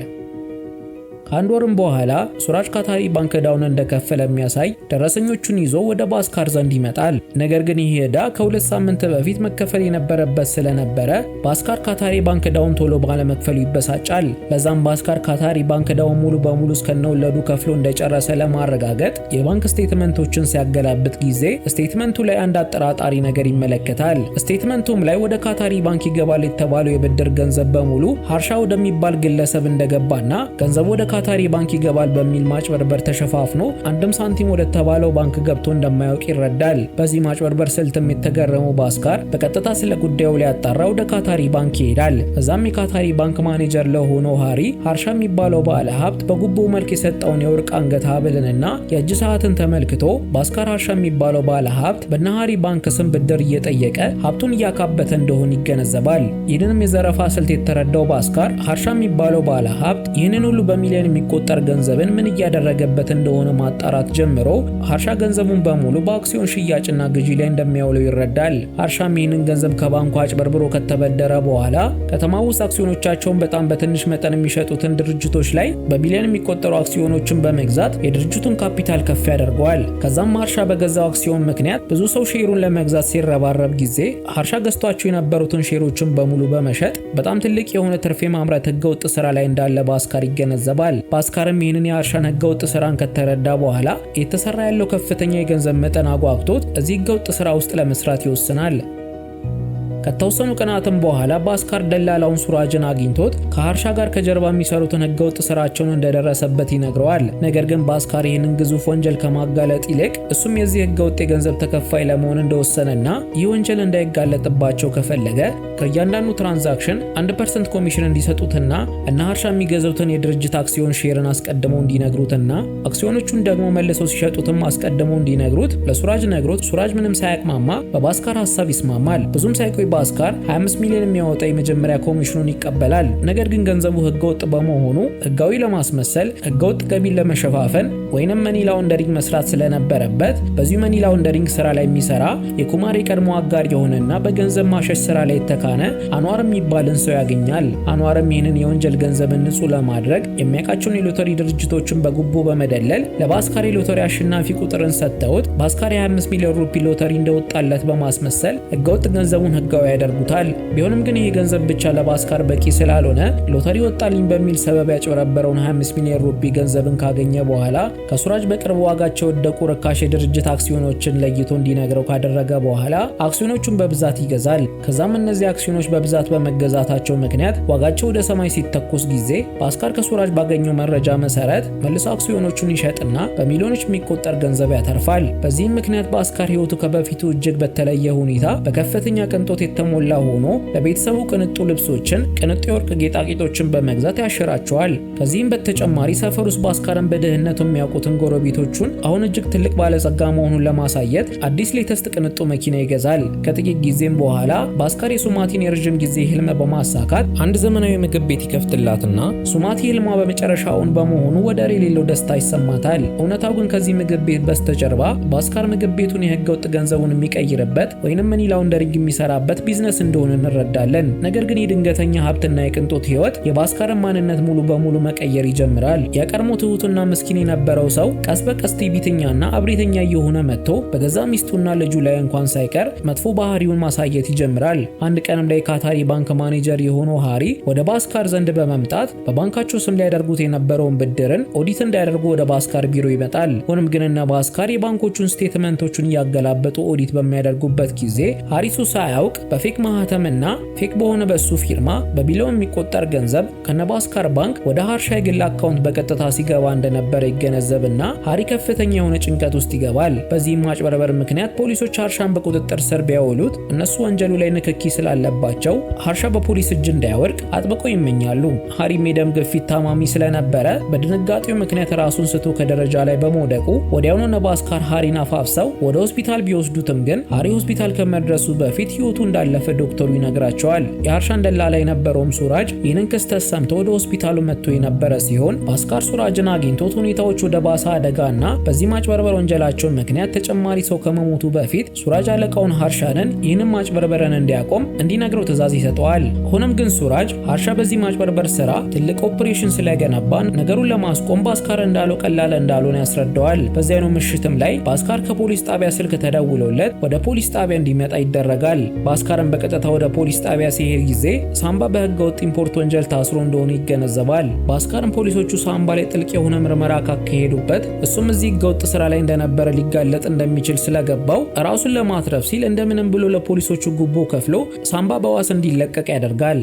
ከአንድ ወርም በኋላ ሱራጅ ካታሪ ባንክ ዕዳውን እንደከፈለ የሚያሳይ ደረሰኞቹን ይዞ ወደ ባስካር ዘንድ ይመጣል። ነገር ግን ይህ ዕዳ ከ2 ሳምንት በፊት መከፈል የነበረበት ስለነበረ ባስካር ካታሪ ባንክ ዕዳውን ቶሎ ባለመክፈሉ ይበሳጫል። ለዛም ባስካር ካታሪ ባንክ ዕዳውን ሙሉ በሙሉ እስከነወለዱ ከፍሎ እንደጨረሰ ለማረጋገጥ የባንክ ስቴትመንቶችን ሲያገላብጥ ጊዜ ስቴትመንቱ ላይ አንድ አጠራጣሪ ነገር ይመለከታል። ስቴትመንቱም ላይ ወደ ካታሪ ባንክ ይገባል የተባለው የብድር ገንዘብ በሙሉ ሀርሻ ወደሚባል ግለሰብ እንደገባና ገንዘቡ ወደ ካታሪ ባንክ ይገባል በሚል ማጭበርበር ተሸፋፍኖ አንድም ሳንቲም ወደ ተባለው ባንክ ገብቶ እንደማያውቅ ይረዳል። በዚህ ማጭበርበር ስልትም የተገረመው ባስካር በቀጥታ ስለ ጉዳዩ ሊያጣራ ወደ ካታሪ ባንክ ይሄዳል። እዛም የካታሪ ባንክ ማኔጀር ለሆነው ሃሪ ሀርሻ የሚባለው ባለ ሀብት በጉቦ መልክ የሰጠውን የወርቅ አንገት ሀብልንና የእጅ ሰዓትን ተመልክቶ ባስካር ሀርሻ የሚባለው ባለ ሀብት በነሃሪ ባንክ ስም ብድር እየጠየቀ ሀብቱን እያካበተ እንደሆነ ይገነዘባል። ይህንንም የዘረፋ ስልት የተረዳው ባስካር ሀርሻ የሚባለው ባለ ሀብት ይህንን ሁሉ በሚሊዮን የሚቆጠር ገንዘብን ምን እያደረገበት እንደሆነ ማጣራት ጀምሮ ሀርሻ ገንዘቡን በሙሉ በአክሲዮን ሽያጭና ግዢ ላይ እንደሚያውለው ይረዳል። ሀርሻም ይህንን ገንዘብ ከባንኩ አጭበርብሮ ከተበደረ በኋላ ከተማ ውስጥ አክሲዮኖቻቸውን በጣም በትንሽ መጠን የሚሸጡትን ድርጅቶች ላይ በቢሊዮን የሚቆጠሩ አክሲዮኖችን በመግዛት የድርጅቱን ካፒታል ከፍ ያደርገዋል። ከዛም ሀርሻ በገዛው አክሲዮን ምክንያት ብዙ ሰው ሼሩን ለመግዛት ሲረባረብ ጊዜ ሀርሻ ገዝቷቸው የነበሩትን ሼሮችን በሙሉ በመሸጥ በጣም ትልቅ የሆነ ትርፍ የማምረት ህገወጥ ስራ ላይ እንዳለ ባስካር ይገነዘባል። ባስካርም ይህንን የሀርሻን ህገወጥ ስራን ከተረዳ በኋላ የተሰራ ያለው ከፍተኛ የገንዘብ መጠን አጓግቶት እዚህ ህገወጥ ስራ ውስጥ ለመስራት ይወስናል። ከተወሰኑ ቀናትም በኋላ ባስካር ደላላውን ሱራጅን አግኝቶት ከሀርሻ ጋር ከጀርባ የሚሰሩትን ህገወጥ ስራቸውን እንደደረሰበት ይነግረዋል። ነገር ግን ባስካር ይህንን ግዙፍ ወንጀል ከማጋለጥ ይልቅ እሱም የዚህ ህገወጥ የገንዘብ ተከፋይ ለመሆን እንደወሰነና ይህ ወንጀል እንዳይጋለጥባቸው ከፈለገ ከእያንዳንዱ ትራንዛክሽን 1% ኮሚሽን እንዲሰጡትና እና ሀርሻ የሚገዙትን የድርጅት አክሲዮን ሼርን አስቀድመው እንዲነግሩትና አክሲዮኖቹን ደግሞ መልሰው ሲሸጡትም አስቀድመው እንዲነግሩት ለሱራጅ ነግሮት ሱራጅ ምንም ሳያቅማማ በባስካር ሀሳብ ይስማማል። ብዙም ሳይቆይ ባስካር 25 ሚሊዮን የሚያወጣ የመጀመሪያ ኮሚሽኑን ይቀበላል። ነገር ግን ገንዘቡ ህገወጥ በመሆኑ ህጋዊ ለማስመሰል ህገወጥ ገቢን ለመሸፋፈን ወይንም መኒ ላውንደሪንግ መስራት ስለነበረበት በዚህ መኒ ላውንደሪንግ ስራ ላይ የሚሰራ የኩማር የቀድሞ አጋር የሆነና በገንዘብ ማሸሽ ስራ ላይ የተካነ አንዋር የሚባልን ሰው ያገኛል። አንዋርም ይህንን የወንጀል ገንዘብን ንጹህ ለማድረግ የሚያውቃቸውን የሎተሪ ድርጅቶችን በጉቦ በመደለል ለባስካር የሎተሪ አሸናፊ ቁጥርን ሰጥተውት ባስካር የ25 ሚሊዮን ሩፒ ሎተሪ እንደወጣለት በማስመሰል ህገወጥ ገንዘቡን ህጋዊ ያደርጉታል። ቢሆንም ግን ይህ ገንዘብ ብቻ ለባስካር በቂ ስላልሆነ ሎተሪ ወጣልኝ በሚል ሰበብ ያጭበረበረውን 25 ሚሊዮን ሩፒ ገንዘብን ካገኘ በኋላ ከሱራጅ በቅርብ ዋጋቸው ወደቁ ርካሽ የድርጅት አክሲዮኖችን ለይቶ እንዲነግረው ካደረገ በኋላ አክሲዮኖቹን በብዛት ይገዛል። ከዛም እነዚህ አክሲዮኖች በብዛት በመገዛታቸው ምክንያት ዋጋቸው ወደ ሰማይ ሲተኩስ ጊዜ ባስካር ከሱራጅ ባገኘው መረጃ መሰረት መልሶ አክሲዮኖቹን ይሸጥና በሚሊዮኖች የሚቆጠር ገንዘብ ያተርፋል። በዚህም ምክንያት ባስካር ህይወቱ ከበፊቱ እጅግ በተለየ ሁኔታ በከፍተኛ ቅንጦት የተሞላ ሆኖ ለቤተሰቡ ቅንጡ ልብሶችን፣ ቅንጡ የወርቅ ጌጣጌጦችን በመግዛት ያሽራቸዋል። ከዚህም በተጨማሪ ሰፈር ውስጥ ባስካርን በድህነቱ የሚያውቁትን ጎረቤቶቹን አሁን እጅግ ትልቅ ባለጸጋ መሆኑን ለማሳየት አዲስ ሌተስት ቅንጡ መኪና ይገዛል። ከጥቂት ጊዜም በኋላ ባስካር የሱማቲን የረጅም ጊዜ ህልም በማሳካት አንድ ዘመናዊ ምግብ ቤት ይከፍትላትና ሱማቲ ህልሟ በመጨረሻውን በመሆኑ ወደር የሌለው ደስታ ይሰማታል። እውነታው ግን ከዚህ ምግብ ቤት በስተጀርባ ባስካር ምግብ ቤቱን የህገወጥ ገንዘቡን የሚቀይርበት ወይንም መኒ ላውንደሪንግ የሚሰራበት የሚያገኙበት ቢዝነስ እንደሆነ እንረዳለን። ነገር ግን የድንገተኛ ሀብትና የቅንጦት ህይወት የባስካርን ማንነት ሙሉ በሙሉ መቀየር ይጀምራል። የቀድሞ ትሁትና ምስኪን የነበረው ሰው ቀስ በቀስ ትዕቢተኛና አብሬተኛ እየሆነ መጥቶ በገዛ ሚስቱና ልጁ ላይ እንኳን ሳይቀር መጥፎ ባህሪውን ማሳየት ይጀምራል። አንድ ቀንም ላይ ካታሪ ባንክ ማኔጀር የሆነው ሃሪ ወደ ባስካር ዘንድ በመምጣት በባንካቸው ስም ሊያደርጉት የነበረውን ብድርን ኦዲት እንዲያደርጉ ወደ ባስካር ቢሮ ይመጣል። ሆኖም ግን እነ ባስካር የባንኮቹን ስቴትመንቶቹን እያገላበጡ ኦዲት በሚያደርጉበት ጊዜ ሃሪ እሱ ሳያውቅ በፌክ ማህተምና ፌክ በሆነ በሱ ፊርማ በቢሊዮን የሚቆጠር ገንዘብ ከነባስካር ባንክ ወደ ሃርሻ የግል አካውንት በቀጥታ ሲገባ እንደነበረ ይገነዘብና ሃሪ ከፍተኛ የሆነ ጭንቀት ውስጥ ይገባል። በዚህም ማጭበርበር ምክንያት ፖሊሶች ሃርሻን በቁጥጥር ስር ቢያውሉት እነሱ ወንጀሉ ላይ ንክኪ ስላለባቸው ሃርሻ በፖሊስ እጅ እንዳይወድቅ አጥብቀው ይመኛሉ። ሃሪም የደም ግፊት ታማሚ ስለነበረ በድንጋጤው ምክንያት ራሱን ስቶ ከደረጃ ላይ በመውደቁ ወዲያውኑ ነባስካር ሃሪን አፋፍሰው ወደ ሆስፒታል ቢወስዱትም ግን ሃሪ ሆስፒታል ከመድረሱ በፊት ህይወቱ እንዳለፈ ዶክተሩ ይነግራቸዋል። የሃርሻን ደላላ የነበረውም ሱራጅ ይህንን ክስተት ሰምቶ ወደ ሆስፒታሉ መጥቶ የነበረ ሲሆን ባስካር ሱራጅን አግኝቶት ሁኔታዎች ወደ ባሰ አደጋና በዚህ ማጭበርበር ወንጀላቸው ምክንያት ተጨማሪ ሰው ከመሞቱ በፊት ሱራጅ አለቃውን ሃርሻንን ይህንን ማጭበርበርን እንዲያቆም እንዲነግረው ትዕዛዝ ይሰጠዋል። ሆኖም ግን ሱራጅ ሃርሻ በዚህ ማጭበርበር ስራ ትልቅ ኦፕሬሽን ስለገነባ ነገሩን ለማስቆም ባስካር እንዳለው ቀላል እንዳልሆነ ያስረዳዋል። በዚያኑ ምሽትም ላይ ባስካር ከፖሊስ ጣቢያ ስልክ ተደውሎለት ወደ ፖሊስ ጣቢያ እንዲመጣ ይደረጋል። ባስካርን በቀጥታ ወደ ፖሊስ ጣቢያ ሲሄድ ጊዜ ሳምባ በህገ ወጥ ኢምፖርት ወንጀል ታስሮ እንደሆነ ይገነዘባል። ባስካርን ፖሊሶቹ ሳምባ ላይ ጥልቅ የሆነ ምርመራ ካካሄዱበት እሱም እዚህ ህገ ወጥ ስራ ላይ እንደነበረ ሊጋለጥ እንደሚችል ስለገባው ራሱን ለማትረፍ ሲል እንደምንም ብሎ ለፖሊሶቹ ጉቦ ከፍሎ ሳምባ በዋስ እንዲለቀቅ ያደርጋል።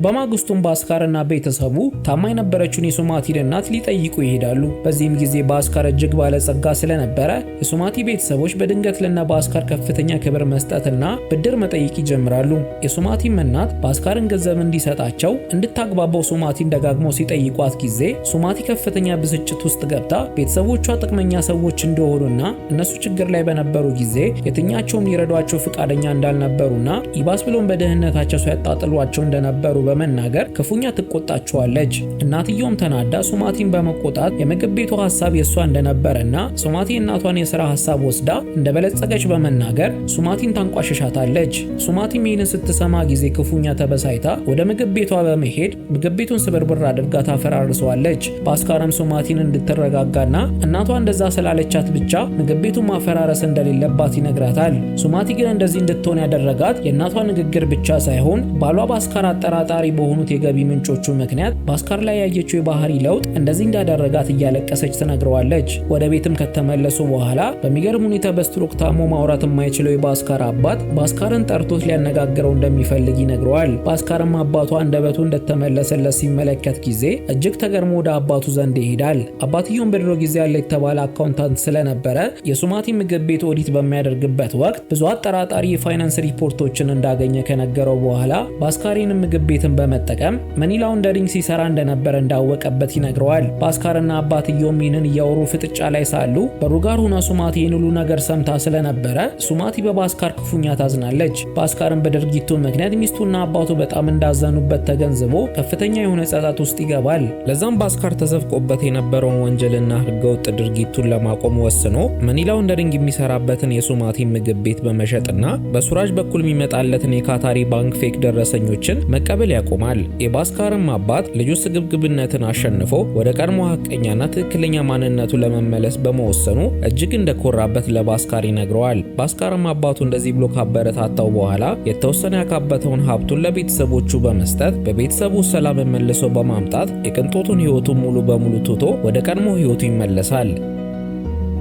በማግስቱም ባስካርና ቤተሰቡ ታማኝ የነበረችውን የሱማቲን እናት ሊጠይቁ ይሄዳሉ። በዚህም ጊዜ ባስካር እጅግ ባለጸጋ ስለነበረ የሱማቲ ቤተሰቦች በድንገት ለነ ባስካር ከፍተኛ ክብር መስጠትና ብድር መጠየቅ ይጀምራሉ። የሱማቲም እናት ባስካርን ገንዘብ እንዲሰጣቸው እንድታግባባው ሱማቲን ደጋግመው ሲጠይቋት ጊዜ ሱማቲ ከፍተኛ ብስጭት ውስጥ ገብታ ቤተሰቦቿ ጥቅመኛ ሰዎች እንደሆኑና እነሱ ችግር ላይ በነበሩ ጊዜ የትኛቸውም ሊረዷቸው ፈቃደኛ እንዳልነበሩና ይባስ ብሎም በደህንነታቸው ሲያጣጥሏቸው እንደነበሩ በመናገር ክፉኛ ትቆጣቸዋለች። እናትየውም ተናዳ ሱማቲን በመቆጣት የምግብ ቤቱ ሐሳብ የሷ እንደነበረና ሱማቲ እናቷን የሥራ ሐሳብ ወስዳ እንደበለጸገች በመናገር ሱማቲን ታንቋሽሻታለች። ሱማቲም ይህንን ስትሰማ ጊዜ ክፉኛ ተበሳይታ ወደ ምግብ ቤቷ በመሄድ ምግብ ቤቱን ስብርብር አድርጋ ታፈራርሰዋለች። ባስካርም ሱማቲን እንድትረጋጋና እናቷ እንደዛ ስላለቻት ብቻ ምግብ ቤቱን ማፈራረስ እንደሌለባት ይነግራታል። ሱማቲ ግን እንደዚህ እንድትሆን ያደረጋት የእናቷ ንግግር ብቻ ሳይሆን ባሏ ባስካር አጠራጣሪ በሆኑት የገቢ ምንጮቹ ምክንያት ባስካር ላይ ያየችው የባህሪ ለውጥ እንደዚህ እንዳደረጋት እያለቀሰች ትነግረዋለች። ወደ ቤትም ከተመለሱ በኋላ በሚገርም ሁኔታ በስትሮክ ታሞ ማውራት የማይችለው የባስካር አባት ባስካርን ጠርቶት ሊያነጋግረው እንደሚፈልግ ይነግረዋል። ባስካርም አባቷ አንደበቱ እንደተመለሰለት ሲመለከት ጊዜ እጅግ ተገርሞ ወደ አባቱ ዘንድ ይሄዳል። አባትየውም በድሮ ጊዜ ያለ የተባለ አካውንታንት ስለነበረ የሱማቲ ምግብ ቤት ኦዲት በሚያደርግበት ወቅት ብዙ አጠራጣሪ የፋይናንስ ሪፖርቶችን እንዳገኘ ከነገረው በኋላ ባስካሪን ምግብ ቤትን በመጠቀም መኒ ላውንደሪንግ ሲሰራ እንደነበረ እንዳወቀበት ይነግረዋል። ባስካርና አባትየውም ይህንን እያወሩ ፍጥጫ ላይ ሳሉ በሩ ጋር ሆና ሱማቲ ይህን ሁሉ ነገር ሰምታ ስለነበረ ሱማቲ በባስካር ክፉኛ ታዝናለች። ባስካርን በድርጊቱ ምክንያት ሚስቱና አባቱ በጣም እንዳዘኑበት ተገንዝቦ ከፍተኛ የሆነ ጸጸት ውስጥ ይገባል። ለዛም ባስካር ተዘፍቆበት የነበረውን ወንጀልና ህገወጥ ድርጊቱን ለማቆም ወስኖ መኒ ላውንደሪንግ የሚሰራበትን የሱማቲ ምግብ ቤት በመሸጥና በሱራጅ በኩል የሚመጣለትን የካታሪ ባንክ ፌክ ደረሰኞችን መቀበል ያቆማል። የባስካርም አባት ልጁ ስግብግብነትን አሸንፎ ወደ ቀድሞ ሐቀኛና ትክክለኛ ማንነቱ ለመመለስ በመወሰኑ እጅግ እንደኮራበት ለባስካር ይነግረዋል። ባስካርም አባቱ እንደዚህ ብሎ ካበረታታው በኋላ የተወሰነ ያካበተውን ሀብቱን ለቤተሰቦቹ በመስጠት በቤተሰቡ ሰላም መልሶ በማምጣት የቅንጦቱን ህይወቱን ሙሉ በሙሉ ትቶ ወደ ቀድሞ ህይወቱ ይመለሳል።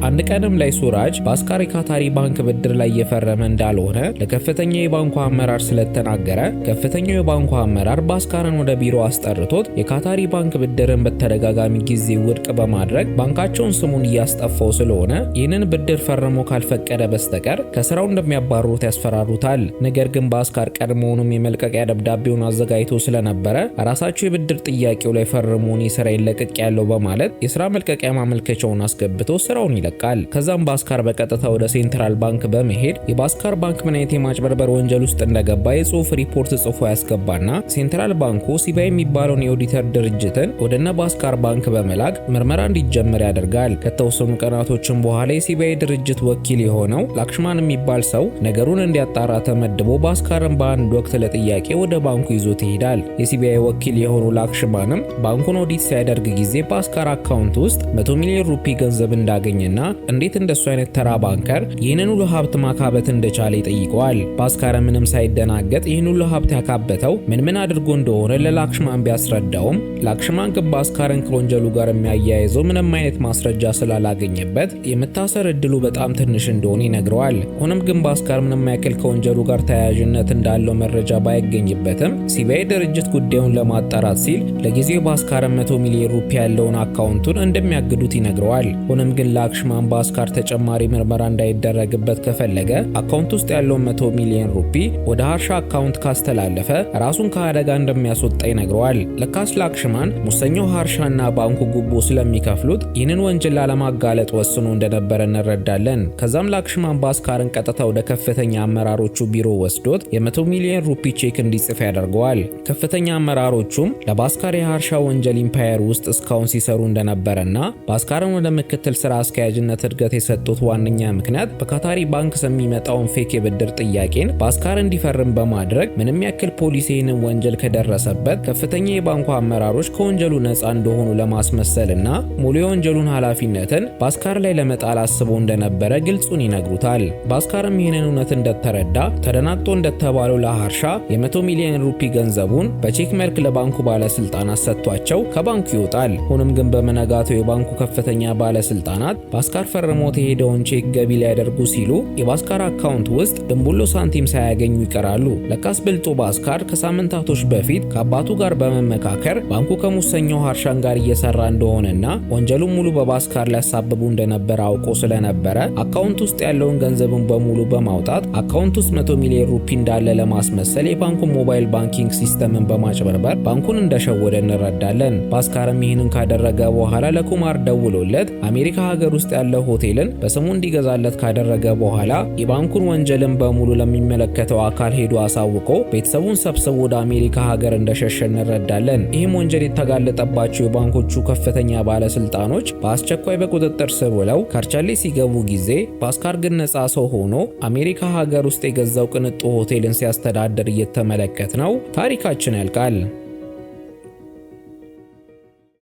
አንድ ቀንም ላይ ሱራጅ ባስካር የካታሪ ባንክ ብድር ላይ እየፈረመ እንዳልሆነ ለከፍተኛ የባንኩ አመራር ስለተናገረ ከፍተኛው የባንኩ አመራር ባስካርን ወደ ቢሮ አስጠርቶት የካታሪ ባንክ ብድርን በተደጋጋሚ ጊዜ ውድቅ በማድረግ ባንካቸውን ስሙን እያስጠፋው ስለሆነ ይህንን ብድር ፈርሞ ካልፈቀደ በስተቀር ከስራው እንደሚያባርሩት ያስፈራሩታል። ነገር ግን ባስካር ቀድሞውንም የመልቀቂያ ደብዳቤውን አዘጋጅቶ ስለነበረ ራሳቸው የብድር ጥያቄው ላይ ፈርሞን የስራ ይለቀቅ ያለው በማለት የስራ መልቀቂያ ማመልከቻውን አስገብቶ ስራውን ይለቃል። ከዛም ባስካር በቀጥታ ወደ ሴንትራል ባንክ በመሄድ የባስካር ባንክ ምን አይነት የማጭበርበር ወንጀል ውስጥ እንደገባ የጽሁፍ ሪፖርት ጽፎ ያስገባና ሴንትራል ባንኩ ሲቢአይ የሚባለውን የኦዲተር ድርጅትን ወደነ ባስካር ባንክ በመላክ ምርመራ እንዲጀመር ያደርጋል። ከተወሰኑ ቀናቶችም በኋላ የሲቢአይ ድርጅት ወኪል የሆነው ላክሽማን የሚባል ሰው ነገሩን እንዲያጣራ ተመድቦ ባስካርን በአንድ ወቅት ለጥያቄ ወደ ባንኩ ይዞት ይሄዳል። የሲቢአይ ወኪል የሆነው ላክሽማንም ባንኩን ኦዲት ሲያደርግ ጊዜ ባስካር አካውንት ውስጥ 100 ሚሊዮን ሩፒ ገንዘብ እንዳገኘና እንዴት እንደሱ አይነት ተራ ባንከር ይህንን ሁሉ ሀብት ማካበት እንደቻለ ይጠይቀዋል። ባስካር ምንም ሳይደናገጥ ይህን ሁሉ ሀብት ያካበተው ምን አድርጎ እንደሆነ ለላክሽማን ቢያስረዳውም ላክሽማን ግን ባስካርን ከወንጀሉ ጋር የሚያያይዘው ምንም አይነት ማስረጃ ስላላገኘበት የመታሰር እድሉ በጣም ትንሽ እንደሆነ ይነግረዋል። ሆኖም ግን ባስካር ምንም ያክል ከወንጀሉ ጋር ተያያዥነት እንዳለው መረጃ ባይገኝበትም ሲቢአይ ድርጅት ጉዳዩን ለማጣራት ሲል ለጊዜው ባስካርን 100 ሚሊዮን ሩፒ ያለውን አካውንቱን እንደሚያግዱት ይነግረዋል። ሆኖም ግን ላክሽማን ባስካር ተጨማሪ ምርመራ እንዳይደረግበት ከፈለገ አካውንት ውስጥ ያለውን 100 ሚሊዮን ሩፒ ወደ ሀርሻ አካውንት ካስተላለፈ ራሱን ከአደጋ እንደሚያስወጣ ይነግረዋል። ለካስ ላክሽማን ሙሰኛው ሀርሻና ባንኩ ጉቦ ስለሚከፍሉት ይህንን ወንጀል ላለማጋለጥ ወስኖ እንደነበረ እንረዳለን። ከዛም ላክሽማን ባስካርን ቀጥታ ወደ ከፍተኛ አመራሮቹ ቢሮ ወስዶት የ100 ሚሊዮን ሩፒ ቼክ እንዲጽፍ ያደርገዋል። ከፍተኛ አመራሮቹም ለባስካር የሀርሻ ወንጀል ኢምፓየር ውስጥ እስካሁን ሲሰሩ እንደነበረና ባስካርን ወደ ምክትል ስራ አስኪያጅነት እድገት የሰጡት ዋነኛ ምክንያት በካታሪ ባንክ የሚመጣውን ፌክ የብድር ጥያቄን ባስካር እንዲፈርም በማድረግ ምንም ያክል ፖሊስ ይህንን ወንጀል ከደረሰበት ከፍተኛ የባንኩ አመራሮች ከወንጀሉ ነፃ እንደሆኑ ለማስመሰልና ሙሉ የወንጀሉን ኃላፊነትን ባስካር ላይ ለመጣል አስበው እንደነበረ ግልጹን ይነግሩታል። ባስካርም ይህንን እውነት እንደተረዳ ተደናግጦ እንደተባለው ለሀርሻ የ100 ሚሊዮን ሩፒ ገንዘቡን በቼክ መልክ ለባንኩ ባለስልጣናት ሰጥቷቸው ከባንኩ ይወጣል። ሆኖም ግን በመነጋታው የባንኩ ከፍተኛ ባለስልጣናት ባስካር ፈርሞት የሄደውን ቼክ ገቢ ሊያደርጉ ሲሉ የባስካር አካውንት ውስጥ ድንቡሎ ሳንቲም ሳያገኙ ይቀራሉ። ለካስ ብልጡ ባስካር ከሳምንታቶች በፊት ከአባቱ ጋር በመመካከር ባንኩ ከሙሰኛው ሀርሻን ጋር እየሰራ እንደሆነና ወንጀሉን ሙሉ በባስካር ሊያሳብቡ እንደነበረ አውቆ ስለነበረ አካውንት ውስጥ ያለውን ገንዘብን በሙሉ በማውጣት አካውንት ውስጥ 100 ሚሊዮን ሩፒ እንዳለ ለማስመሰል የባንኩን ሞባይል ባንኪንግ ሲስተምን በማጭበርበር ባንኩን እንደሸወደ እንረዳለን። ባስካርም ይህንን ካደረገ በኋላ ለኩማር ደውሎለት አሜሪካ ሀገር ውስጥ ያለው ሆቴልን በስሙ እንዲገዛለት ካደረገ በኋላ የባንኩን ወንጀልን በሙሉ ለሚመለከተው አካል ሄዶ አሳውቆ ቤተሰቡን ሰብስቦ ወደ አሜሪካ ሀገር እንደሸሸ እንረዳለን። ይህም ወንጀል የተጋለጠባቸው የባንኮቹ ከፍተኛ ባለስልጣኖች በአስቸኳይ በቁጥጥር ስር ውለው ከርቻሌ ሲገቡ ጊዜ ባስካር ግን ነፃ ሰው ሆኖ አሜሪካ ሀገር ውስጥ የገዛው ቅንጡ ሆቴልን ሲያስተዳድር እየተመለከት ነው ታሪካችን ያልቃል።